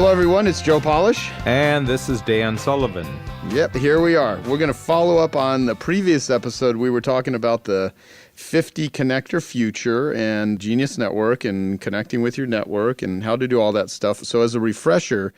Hello, everyone. It's Joe Polish. And this is Dan Sullivan. Yep, here we are. We're going to follow up on the previous episode. We were talking about the 50 connector future and Genius Network and connecting with your network and how to do all that stuff. So as a refresher,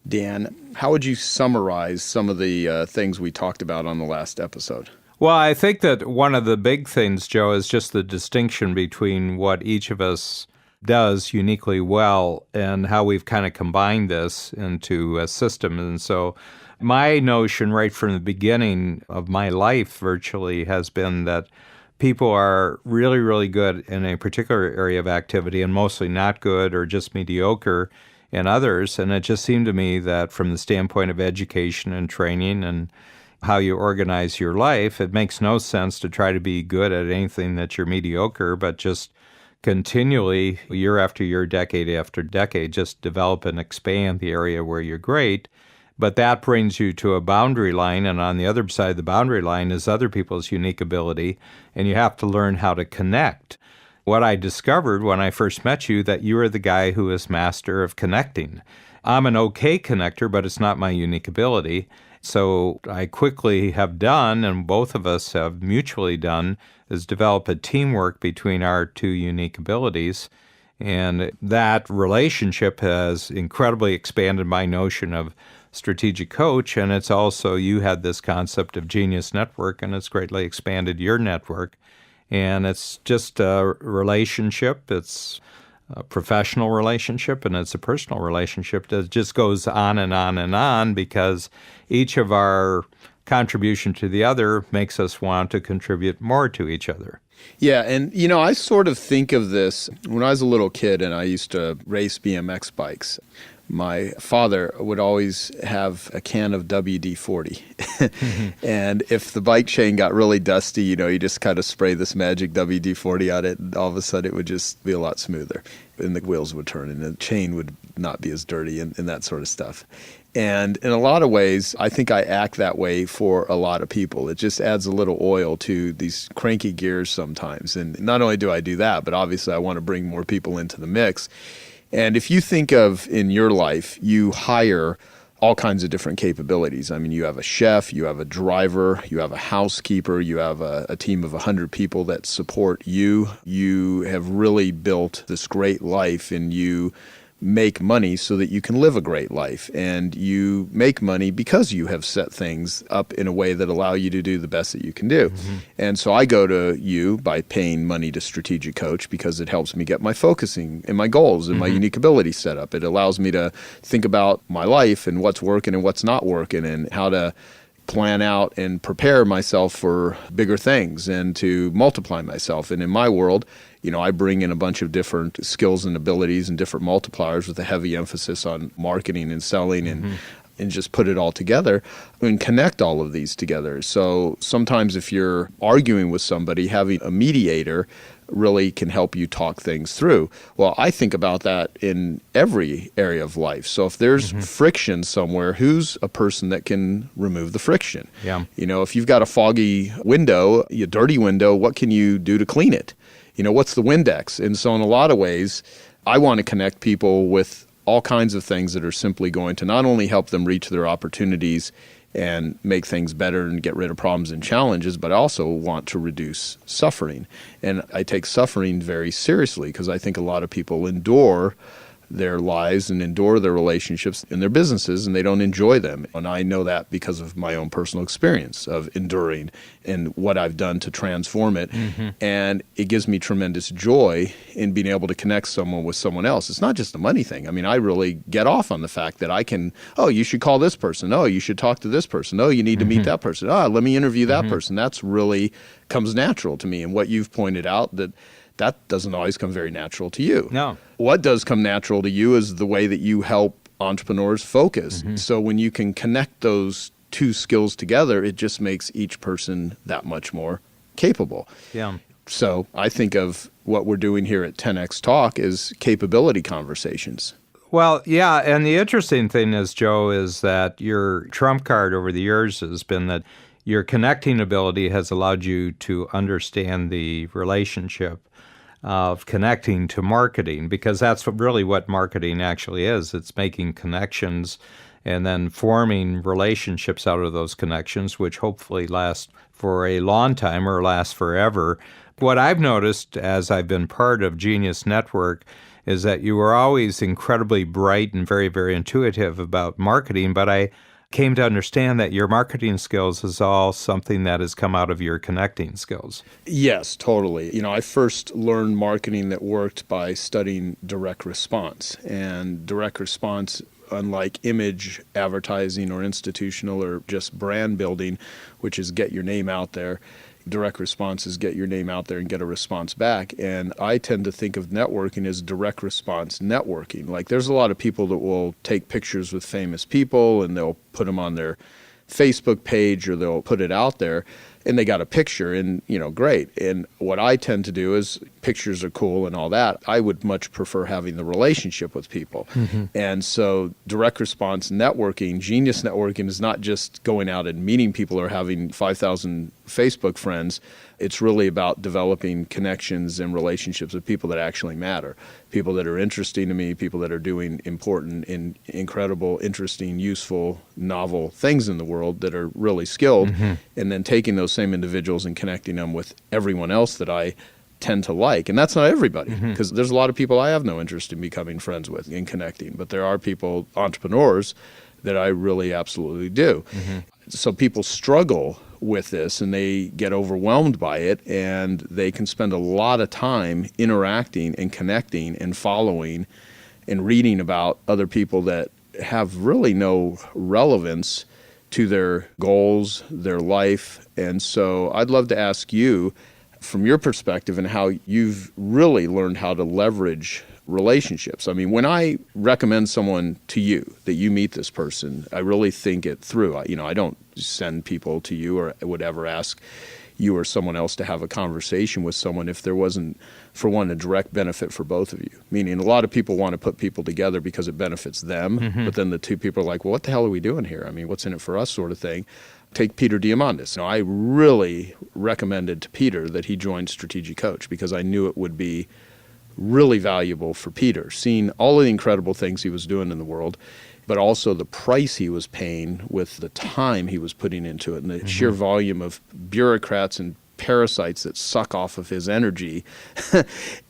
Dan, how would you summarize some of the things we talked about on the last episode? Well, I think that one of the big things, Joe, is just the distinction between what each of us does uniquely well and how we've kind of combined this into a system. And so my notion right from the beginning of my life virtually has been that people are really, really good in a particular area of activity and mostly not good or just mediocre in others. And it just seemed to me that from the standpoint of education and training and how you organize your life, it makes no sense to try to be good at anything that you're mediocre, but just continually, year after year, decade after decade, just develop and expand the area where you're great. But that brings you to a boundary line, and on the other side of the boundary line is other people's unique ability, and you have to learn how to connect. What I discovered when I first met you, that you are the guy who is master of connecting. I'm an okay connector, but it's not my unique ability. So I quickly have done, and both of us have mutually done, is develop a teamwork between our two unique abilities. And that relationship has incredibly expanded my notion of strategic coach. And it's also, you had this concept of Genius Network, and it's greatly expanded your network. And it's just a relationship. It's a professional relationship, and it's a personal relationship that just goes on and on and on because each of our contribution to the other makes us want to contribute more to each other. Yeah, and I sort of think of this when I was a little kid and I used to race BMX bikes. My father would always have a can of WD-40. And if the bike chain got really dusty, you just kind of spray this magic WD-40 on it, and all of a sudden it would just be a lot smoother. And the wheels would turn, and the chain would not be as dirty and that sort of stuff. And in a lot of ways, I think I act that way for a lot of people. It just adds a little oil to these cranky gears sometimes. And not only do I do that, but obviously I want to bring more people into the mix. And if you think of in your life, you hire all kinds of different capabilities. I mean, you have a chef, you have a driver, you have a housekeeper, you have a team of 100 people that support you. You have really built this great life, and you make money so that you can live a great life. And you make money because you have set things up in a way that allow you to do the best that you can do. And so I go to you by paying money to Strategic Coach because it helps me get my focusing and my goals and my unique ability set up. It allows me to think about my life and what's working and what's not working and how to plan out and prepare myself for bigger things and to multiply myself. And in my world, I bring in a bunch of different skills and abilities and different multipliers with a heavy emphasis on marketing and selling and just put it all together and connect all of these together. So sometimes if you're arguing with somebody, having a mediator really can help you talk things through. Well, I think about that in every area of life. So if there's friction somewhere, who's a person that can remove the friction? Yeah. If you've got a foggy window, a dirty window, what can you do to clean it? What's the Windex? And so in a lot of ways, I want to connect people with all kinds of things that are simply going to not only help them reach their opportunities and make things better and get rid of problems and challenges, but I also want to reduce suffering. And I take suffering very seriously because I think a lot of people endure their lives and endure their relationships and their businesses, and they don't enjoy them. And I know that because of my own personal experience of enduring and what I've done to transform it. And it gives me tremendous joy in being able to connect someone with someone else. It's not just a money thing. I mean, I really get off on the fact that I can, you should call this person. You should talk to this person. You need to meet that person. Let me interview that person. That's really comes natural to me. And what you've pointed out, that doesn't always come very natural to you. No. What does come natural to you is the way that you help entrepreneurs focus. So when you can connect those two skills together, it just makes each person that much more capable. Yeah. So I think of what we're doing here at 10X Talk is capability conversations. Well, yeah, and the interesting thing is, Joe, is that your trump card over the years has been that your connecting ability has allowed you to understand the relationship of connecting to marketing, because that's really what marketing actually is. It's making connections and then forming relationships out of those connections, which hopefully last for a long time or last forever. What I've noticed as I've been part of Genius Network is that you were always incredibly bright and very, very intuitive about marketing, but I came to understand that your marketing skills is all something that has come out of your connecting skills. Yes, totally. I first learned marketing that worked by studying direct response. And direct response, unlike image advertising or institutional or just brand building, which is get your name out there, direct response is get your name out there and get a response back. And I tend to think of networking as direct response networking. Like there's a lot of people that will take pictures with famous people and they'll put them on their Facebook page or they'll put it out there and they got a picture and, great. And what I tend to do is pictures are cool and all that. I would much prefer having the relationship with people. Mm-hmm. And so direct response networking, Genius Networking is not just going out and meeting people or having 5,000 Facebook friends. It's really about developing connections and relationships with people that actually matter, people that are interesting to me, people that are doing important and incredible, interesting, useful, novel things in the world that are really skilled, and then taking those same individuals and connecting them with everyone else that I tend to like. And that's not everybody, because there's a lot of people I have no interest in becoming friends with and connecting, but there are people, entrepreneurs, that I really absolutely do. So people struggle with this and they get overwhelmed by it, and they can spend a lot of time interacting and connecting and following and reading about other people that have really no relevance to their goals, their life. And so I'd love to ask you, from your perspective, and how you've really learned how to leverage relationships. I mean, when I recommend someone to you, that you meet this person, I really think it through. I don't send people to you or would ever ask you or someone else to have a conversation with someone if there wasn't, for one, a direct benefit for both of you. Meaning a lot of people want to put people together because it benefits them, but then the two people are like, well, what the hell are we doing here? I mean, what's in it for us, sort of thing. Take Peter Diamandis. I really recommended to Peter that he join Strategic Coach because I knew it would be really valuable for Peter, seeing all of the incredible things he was doing in the world, but also the price he was paying with the time he was putting into it and the sheer volume of bureaucrats and parasites that suck off of his energy.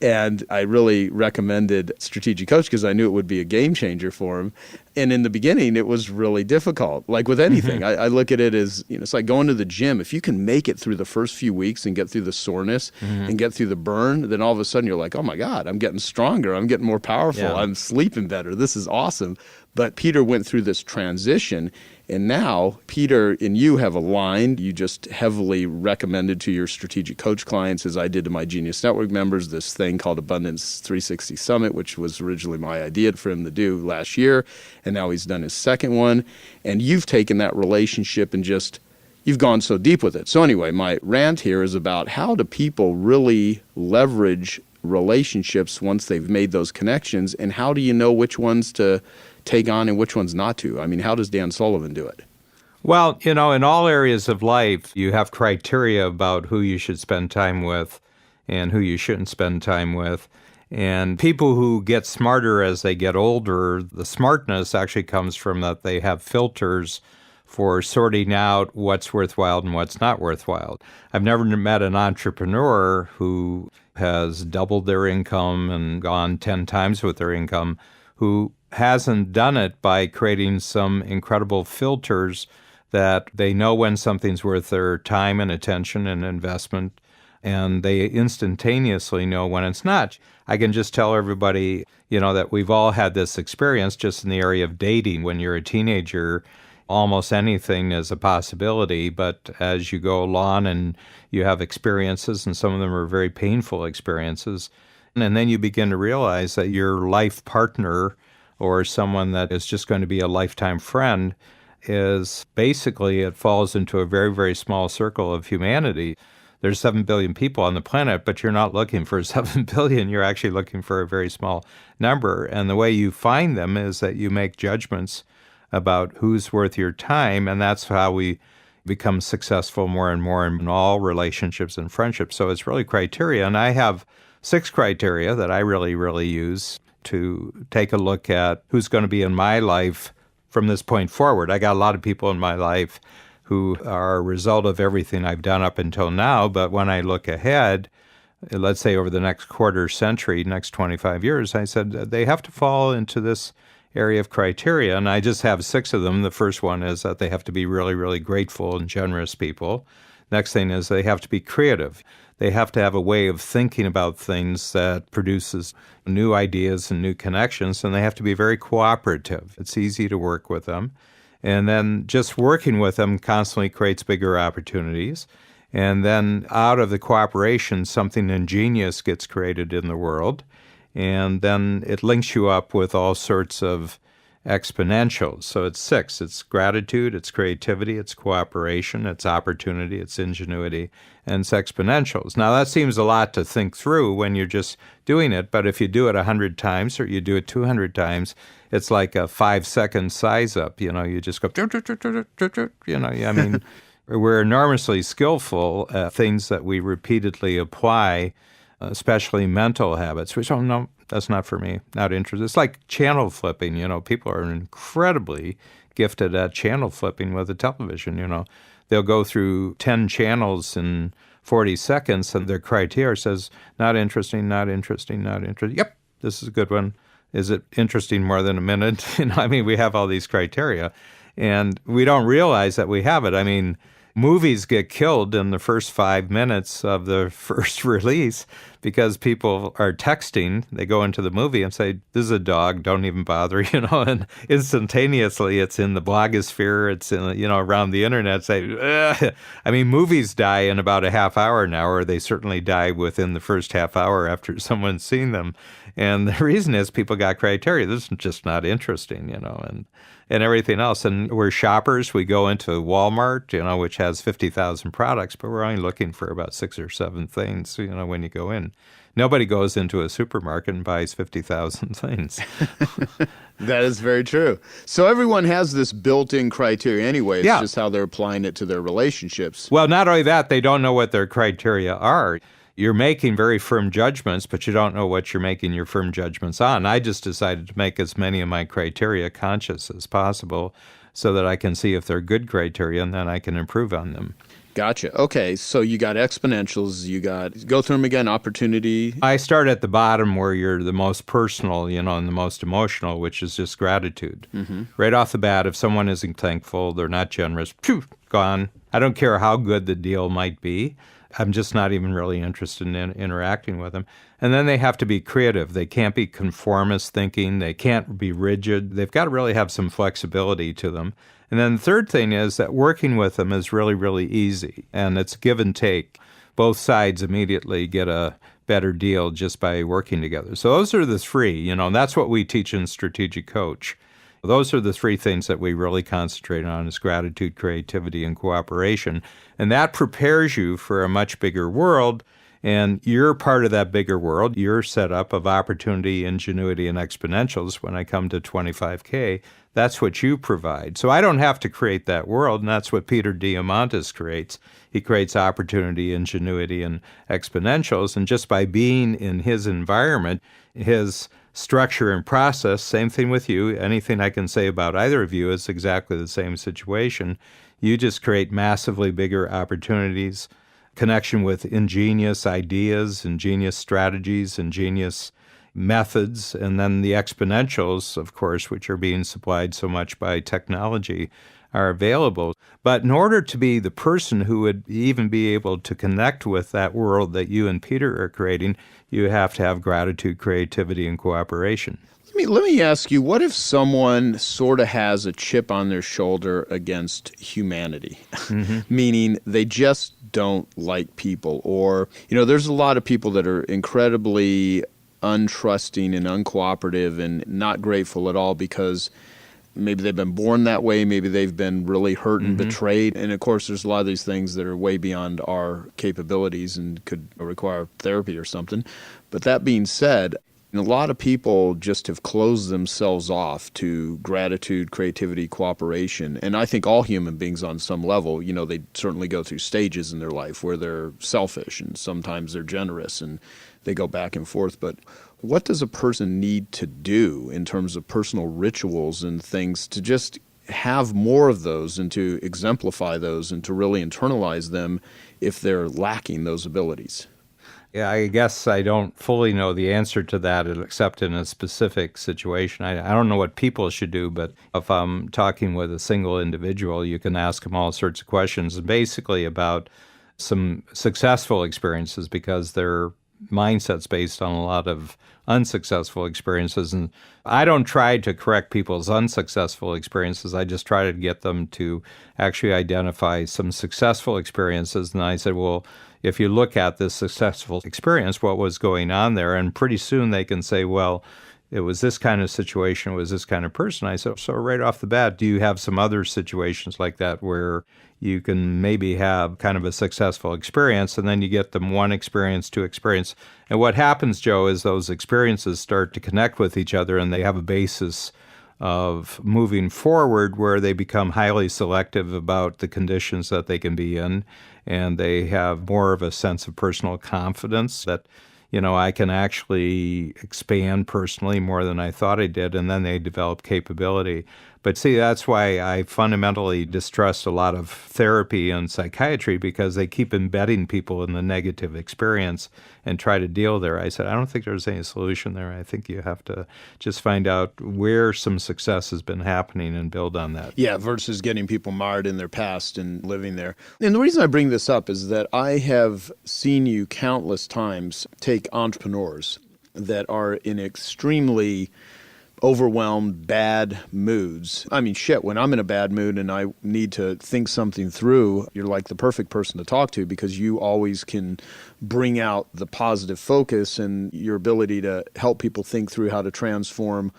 And I really recommended Strategic Coach because I knew it would be a game changer for him. And in the beginning, it was really difficult. Like with anything, I look at it as, it's like going to the gym. If you can make it through the first few weeks and get through the soreness and get through the burn, then all of a sudden you're like, oh my God, I'm getting stronger. I'm getting more powerful. Yeah. I'm sleeping better. This is awesome. But Peter went through this transition. And now Peter and you have aligned. You just heavily recommended to your Strategic Coach clients, as I did to my Genius Network members, this thing called Abundance 360 Summit, which was originally my idea for him to do last year. And now he's done his second one. And you've taken that relationship and you've gone so deep with it. So anyway, my rant here is about how do people really leverage relationships once they've made those connections, and how do you know which ones to take on and which ones not to? I mean, how does Dan Sullivan do it? Well, in all areas of life, you have criteria about who you should spend time with and who you shouldn't spend time with. And people who get smarter as they get older, the smartness actually comes from that they have filters for sorting out what's worthwhile and what's not worthwhile. I've never met an entrepreneur who has doubled their income and gone 10 times with their income who hasn't done it by creating some incredible filters that they know when something's worth their time and attention and investment, and they instantaneously know when it's not. I can just tell everybody, that we've all had this experience just in the area of dating. When you're a teenager, almost anything is a possibility, but as you go along and you have experiences, and some of them are very painful experiences, and then you begin to realize that your life partner or someone that is just going to be a lifetime friend is basically, it falls into a very, very small circle of humanity. There's 7 billion people on the planet, but you're not looking for 7 billion. You're actually looking for a very small number. And the way you find them is that you make judgments about who's worth your time, and that's how we become successful more and more in all relationships and friendships. So it's really criteria. And I have 6 criteria that I really use to take a look at who's going to be in my life from this point forward. I got a lot of people in my life who are a result of everything I've done up until now, but when I look ahead, let's say over the next quarter century, next 25 years, I said they have to fall into this area of criteria, and I just have 6 of them. The first one is that they have to be really grateful and generous people. Next thing is they have to be creative. They have to have a way of thinking about things that produces new ideas and new connections, and they have to be very cooperative. It's easy to work with them. And then just working with them constantly creates bigger opportunities. And then out of the cooperation, something ingenious gets created in the world. And then it links you up with all sorts of exponentials. So it's 6. It's gratitude, it's creativity, it's cooperation, it's opportunity, it's ingenuity, and it's exponentials. Now, that seems a lot to think through when you're just doing it, but if you do it 100 times or you do it 200 times, it's like a 5-second size up. You just go, I mean, we're enormously skillful at things that we repeatedly apply, especially mental habits, which, oh, no, that's not for me, not interested. It's like channel flipping, people are incredibly gifted at channel flipping with a television, They'll go through 10 channels in 40 seconds, and their criteria says, not interesting, not interesting, not interesting. Yep, this is a good one. Is it interesting more than a minute? We have all these criteria, and we don't realize that we have it. Movies get killed in the first 5 minutes of the first release because people are texting. They go into the movie and say, this is a dog, don't even bother, and instantaneously it's in the blogosphere, it's in, around the internet. Say, movies die in about a half hour now, or they certainly die within the first half hour after someone's seen them. And the reason is people got criteria. This is just not interesting, and everything else. And we're shoppers. We go into Walmart, which has 50,000 products, but we're only looking for about 6 or 7 things, when you go in. Nobody goes into a supermarket and buys 50,000 things. That is very true. So everyone has this built-in criteria anyway. It's just how they're applying it to their relationships. Well, not only that, they don't know what their criteria are. You're making very firm judgments, but you don't know what you're making your firm judgments on. I just decided to make as many of my criteria conscious as possible so that I can see if they're good criteria, and then I can improve on them. Gotcha. Okay, so you got exponentials, go through them again, opportunity. I start at the bottom where you're the most personal, and the most emotional, which is just gratitude. Mm-hmm. Right off the bat, if someone isn't thankful, they're not generous, gone. I don't care how good the deal might be. I'm just not even really interested in interacting with them. And then they have to be creative. They can't be conformist thinking. They can't be rigid. They've got to really have some flexibility to them. And then the third thing is that working with them is really easy, and it's give and take. Both sides immediately get a better deal just by working together. So those are the 3, and that's what we teach in Strategic Coach. Those are the 3 things that we really concentrate on is gratitude, creativity, and cooperation. And that prepares you for a much bigger world. And you're part of that bigger world. Your setup of opportunity, ingenuity, and exponentials when I come to 25K, that's what you provide. So I don't have to create that world, and that's what Peter Diamandis creates. He creates opportunity, ingenuity, and exponentials. And just by being in his environment, his structure and process, same thing with you. Anything I can say about either of you is exactly the same situation. You just create massively bigger opportunities, connection with ingenious ideas, ingenious strategies, ingenious methods, and then the exponentials, of course, which are being supplied so much by technology, are available. But in order to be the person who would even be able to connect with that world that you and Peter are creating, you have to have gratitude, creativity, and cooperation. Let me ask you, what if someone sort of has a chip on their shoulder against humanity? Mm-hmm. Meaning they just don't like people, or, there's a lot of people that are incredibly untrusting and uncooperative and not grateful at all because maybe they've been born that way, maybe they've been really hurt and betrayed. And of course, there's a lot of these things that are way beyond our capabilities and could require therapy or something. But that being said, a lot of people just have closed themselves off to gratitude, creativity, cooperation. And I think all human beings on some level, they certainly go through stages in their life where they're selfish and sometimes they're generous and they go back and forth. But what does a person need to do in terms of personal rituals and things to just have more of those and to exemplify those and to really internalize them if they're lacking those abilities? Yeah, I guess I don't fully know the answer to that except in a specific situation. I don't know what people should do, but if I'm talking with a single individual, you can ask them all sorts of questions, basically about some successful experiences because their mindset's based on a lot of unsuccessful experiences. And I don't try to correct people's unsuccessful experiences. I just try to get them to actually identify some successful experiences. And I said, well, if you look at this successful experience, what was going on there? And pretty soon they can say, well, it was this kind of situation, it was this kind of person. I said, so right off the bat, do you have some other situations like that where you can maybe have kind of a successful experience, and then you get them one experience, two experience. And what happens, Joe, is those experiences start to connect with each other and they have a basis of moving forward where they become highly selective about the conditions that they can be in, and they have more of a sense of personal confidence that, I can actually expand personally more than I thought I did, and then they develop capability. But see, that's why I fundamentally distrust a lot of therapy and psychiatry, because they keep embedding people in the negative experience and try to deal there. I said, I don't think there's any solution there. I think you have to just find out where some success has been happening and build on that. Yeah, versus getting people marred in their past and living there. And the reason I bring this up is that I have seen you countless times take entrepreneurs that are in extremely overwhelmed, bad moods. I mean, shit, when I'm in a bad mood and I need to think something through, you're like the perfect person to talk to, because you always can bring out the positive focus and your ability to help people think through how to transform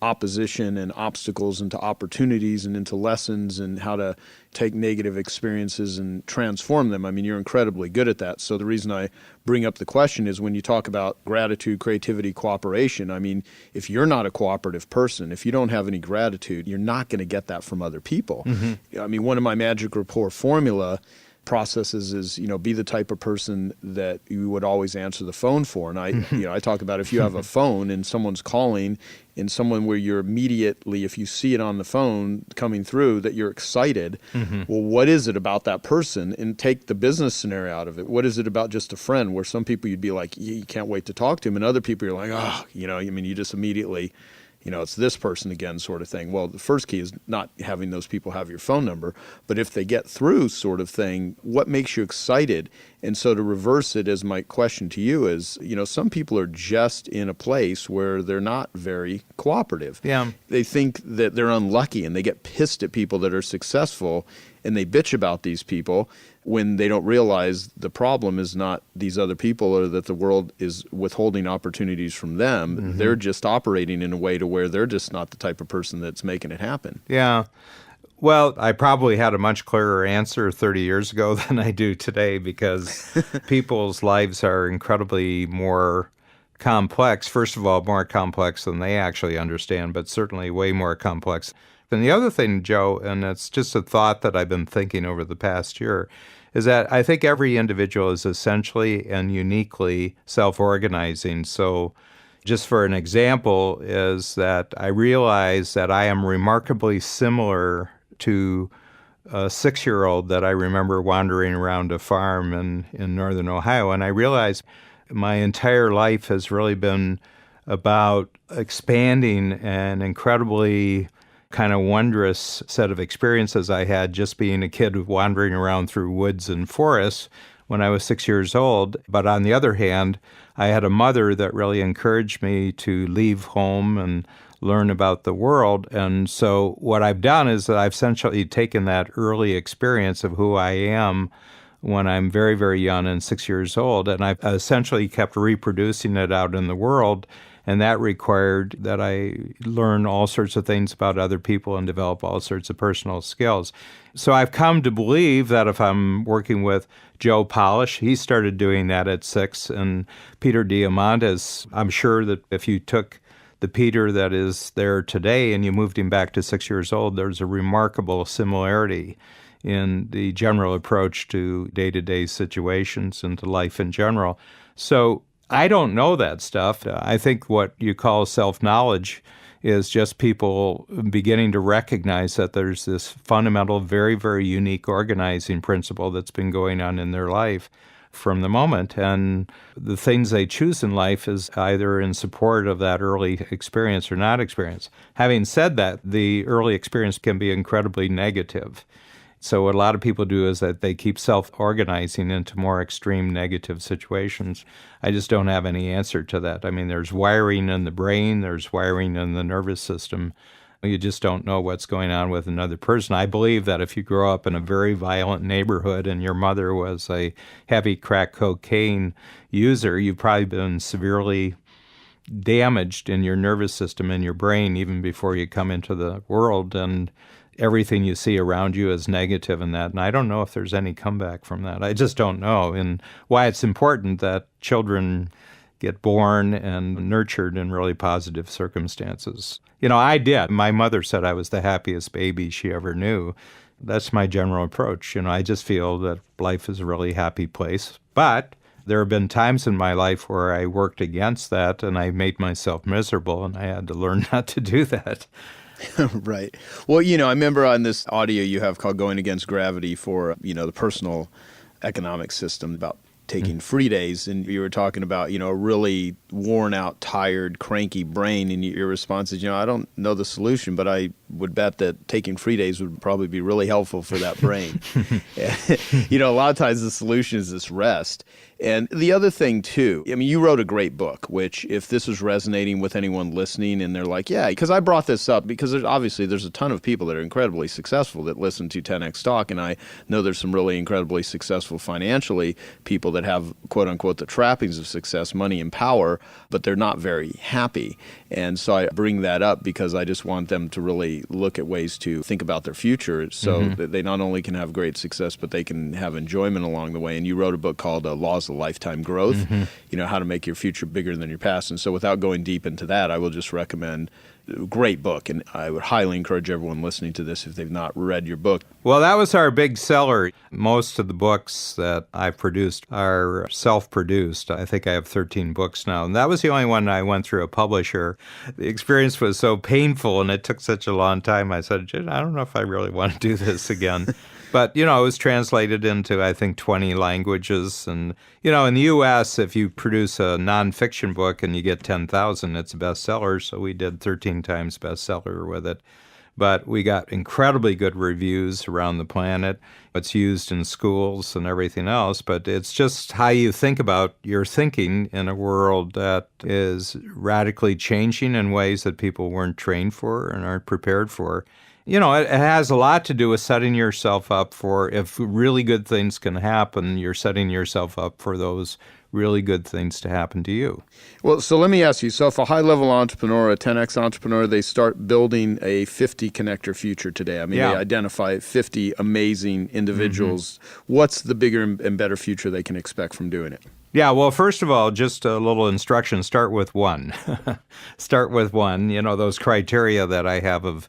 opposition and obstacles into opportunities and into lessons, and how to take negative experiences and transform them. I mean, you're incredibly good at that. So the reason I bring up the question is, when you talk about gratitude, creativity, cooperation, I mean, if you're not a cooperative person, if you don't have any gratitude, you're not going to get that from other people. Mm-hmm. I mean, one of my magic rapport formula processes is, be the type of person that you would always answer the phone for. And I talk about, if you have a phone and someone's calling, and someone where you're immediately, if you see it on the phone coming through, that you're excited. Mm-hmm. Well, what is it about that person? And take the business scenario out of it. What is it about just a friend, where some people you'd be like, you can't wait to talk to him, and other people you're like, you just immediately, it's this person again, sort of thing. Well, the first key is not having those people have your phone number, but if they get through, sort of thing, what makes you excited? And so to reverse it, as my question to you is, some people are just in a place where they're not very cooperative. Yeah. They think that they're unlucky, and they get pissed at people that are successful, and they bitch about these people, when they don't realize the problem is not these other people, or that the world is withholding opportunities from them. Mm-hmm. They're just operating in a way to where they're just not the type of person that's making it happen. Yeah. Well, I probably had a much clearer answer 30 years ago than I do today, because people's lives are incredibly more complex. First of all, more complex than they actually understand, but certainly way more complex. And the other thing, Joe, and it's just a thought that I've been thinking over the past year, is that I think every individual is essentially and uniquely self-organizing. So just for an example, is that I realize that I am remarkably similar to a 6-year-old that I remember wandering around a farm in northern Ohio. And I realized my entire life has really been about expanding an incredibly kind of wondrous set of experiences I had just being a kid wandering around through woods and forests when I was 6 years old. But on the other hand, I had a mother that really encouraged me to leave home and learn about the world. And so what I've done is that I've essentially taken that early experience of who I am when I'm very, very young and 6 years old, and I've essentially kept reproducing it out in the world. And that required that I learn all sorts of things about other people and develop all sorts of personal skills. So I've come to believe that if I'm working with Joe Polish, he started doing that at 6, and Peter Diamandis, I'm sure that if you took the Peter that is there today and you moved him back to 6 years old, there's a remarkable similarity in the general approach to day-to-day situations and to life in general. So I don't know that stuff. I think what you call self-knowledge is just people beginning to recognize that there's this fundamental, very, very unique organizing principle that's been going on in their life from the moment. And the things they choose in life is either in support of that early experience or not experience. Having said that, the early experience can be incredibly negative. So what a lot of people do is that they keep self-organizing into more extreme negative situations. I just don't have any answer to that. I mean, there's wiring in the brain, there's wiring in the nervous system. You just don't know what's going on with another person. I believe that if you grow up in a very violent neighborhood and your mother was a heavy crack cocaine user, you've probably been severely damaged in your nervous system and your brain even before you come into the world, and everything you see around you is negative in that. And I don't know if there's any comeback from that. I just don't know. And why it's important that children get born and nurtured in really positive circumstances. I did. My mother said I was the happiest baby she ever knew. That's my general approach. I just feel that life is a really happy place. But there have been times in my life where I worked against that and I made myself miserable, and I had to learn not to do that. Right. Well, I remember on this audio you have called Going Against Gravity for, the personal economic system about taking free days. And you were talking about, a really worn out, tired, cranky brain. And your response is, I don't know the solution, but I would bet that taking free days would probably be really helpful for that brain. A lot of times the solution is this rest. And the other thing, too, you wrote a great book, which if this is resonating with anyone listening and they're like, yeah, because I brought this up because there's a ton of people that are incredibly successful that listen to 10X Talk, and I know there's some really incredibly successful financially people that have, quote unquote, the trappings of success, money and power, but they're not very happy. And so I bring that up because I just want them to really look at ways to think about their future so that they not only can have great success, but they can have enjoyment along the way. And you wrote a book called Laws of Lifetime Growth, how to make your future bigger than your past. And so without going deep into that, I will just recommend a great book. And I would highly encourage everyone listening to this if they've not read your book. Well, that was our big seller. Most of the books that I've produced are self-produced. I think I have 13 books now. And that was the only one I went through a publisher. The experience was so painful and it took such a long time. I said, I don't know if I really want to do this again. But, it was translated into, I think, 20 languages. And, in the U.S., if you produce a nonfiction book and you get 10,000, it's a bestseller. So we did 13 times bestseller with it. But we got incredibly good reviews around the planet. It's used in schools and everything else. But it's just how you think about your thinking in a world that is radically changing in ways that people weren't trained for and aren't prepared for. It has a lot to do with setting yourself up for, if really good things can happen, you're setting yourself up for those really good things to happen to you. Well, so let me ask you, so if a high-level entrepreneur, a 10X entrepreneur, they start building a 50 connector future today, they identify 50 amazing individuals, what's the bigger and better future they can expect from doing it? Yeah, well, first of all, just a little instruction, start with one. Start with one, those criteria that I have of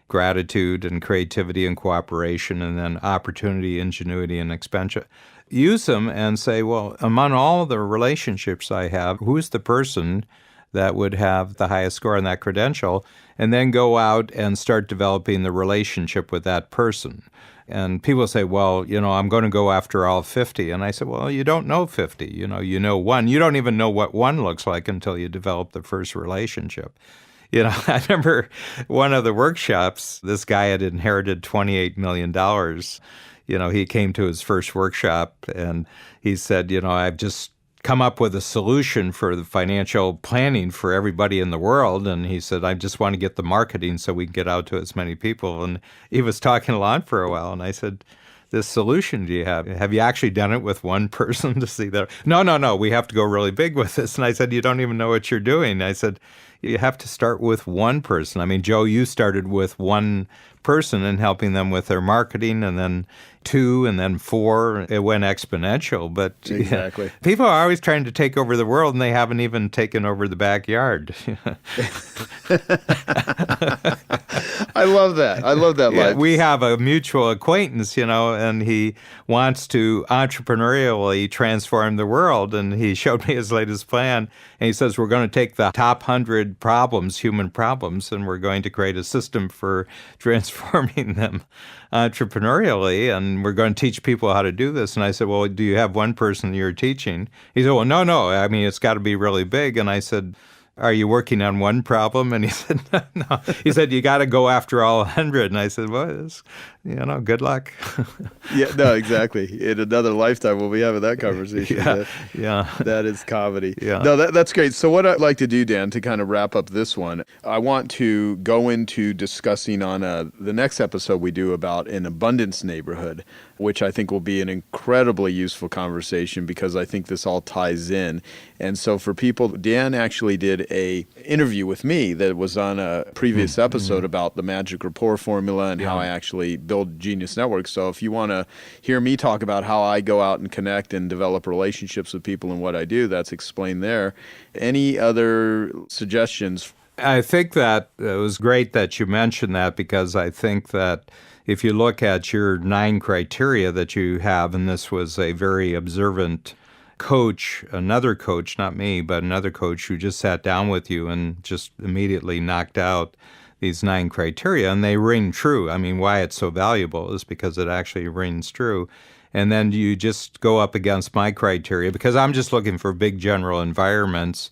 gratitude and creativity and cooperation, and then opportunity, ingenuity, and expansion. Use them and say, well, among all the relationships I have, who's the person that would have the highest score on that credential? And then go out and start developing the relationship with that person. And people say, well, I'm going to go after all 50. And I said, well, you don't know 50. You know one. You don't even know what one looks like until you develop the first relationship. I remember one of the workshops, this guy had inherited $28 million. He came to his first workshop and he said, I've just come up with a solution for the financial planning for everybody in the world. And he said, I just want to get the marketing so we can get out to as many people. And he was talking along for a while. And I said, this solution do you have? Have you actually done it with one person to see that? No, we have to go really big with this. And I said, you don't even know what you're doing. I said, you have to start with one person. Joe, you started with one person and helping them with their marketing, and then 2, and then 4. It went exponential. But exactly. People are always trying to take over the world, and they haven't even taken over the backyard. I love that. I love that life. We have a mutual acquaintance, and he wants to entrepreneurially transform the world. And he showed me his latest plan. And he says, we're going to take the top 100 problems, human problems, and we're going to create a system for transforming them entrepreneurially. And we're going to teach people how to do this. And I said, well, do you have one person you're teaching? He said, well, no. I mean, it's got to be really big. And I said, are you working on one problem? And he said, no. He said, you got to go after all 100. And I said, well, good luck. Yeah, no, exactly. In another lifetime, we'll be having that conversation. Yeah. That is comedy. Yeah. No, that's great. So what I'd like to do, Dan, to kind of wrap up this one, I want to go into discussing on the next episode we do about an abundance neighborhood, which I think will be an incredibly useful conversation because I think this all ties in. And so for people, Dan actually did a interview with me that was on a previous episode about the magic rapport formula and how I actually build Genius Network. So if you want to hear me talk about how I go out and connect and develop relationships with people and what I do, that's explained there. Any other suggestions? I think that it was great that you mentioned that because I think that if you look at your 9 criteria that you have, and this was a very observant coach, another coach, not me, but another coach who just sat down with you and just immediately knocked out these 9 criteria, and they ring true. I mean, why it's so valuable is because it actually rings true. And then you just go up against my criteria because I'm just looking for big general environments.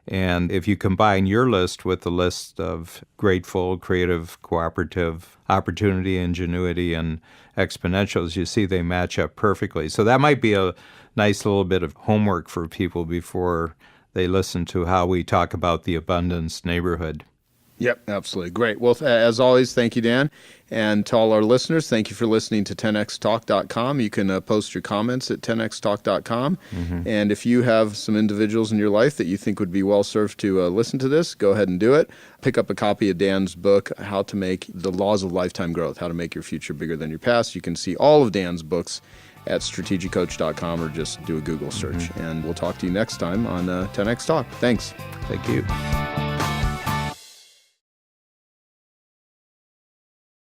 And if you combine your list with the list of grateful, creative, cooperative, opportunity, ingenuity, and exponentials, you see they match up perfectly. So that might be a nice little bit of homework for people before they listen to how we talk about the abundance neighborhood. Yep, absolutely. Great. Well, as always, thank you, Dan. And to all our listeners, thank you for listening to 10xtalk.com. You can post your comments at 10xtalk.com. And if you have some individuals in your life that you think would be well served to listen to this, go ahead and do it. Pick up a copy of Dan's book, How to Make the Laws of Lifetime Growth, How to Make Your Future Bigger Than Your Past. You can see all of Dan's books at strategiccoach.com or just do a Google search. And we'll talk to you next time on 10X Talk. Thanks. Thank you.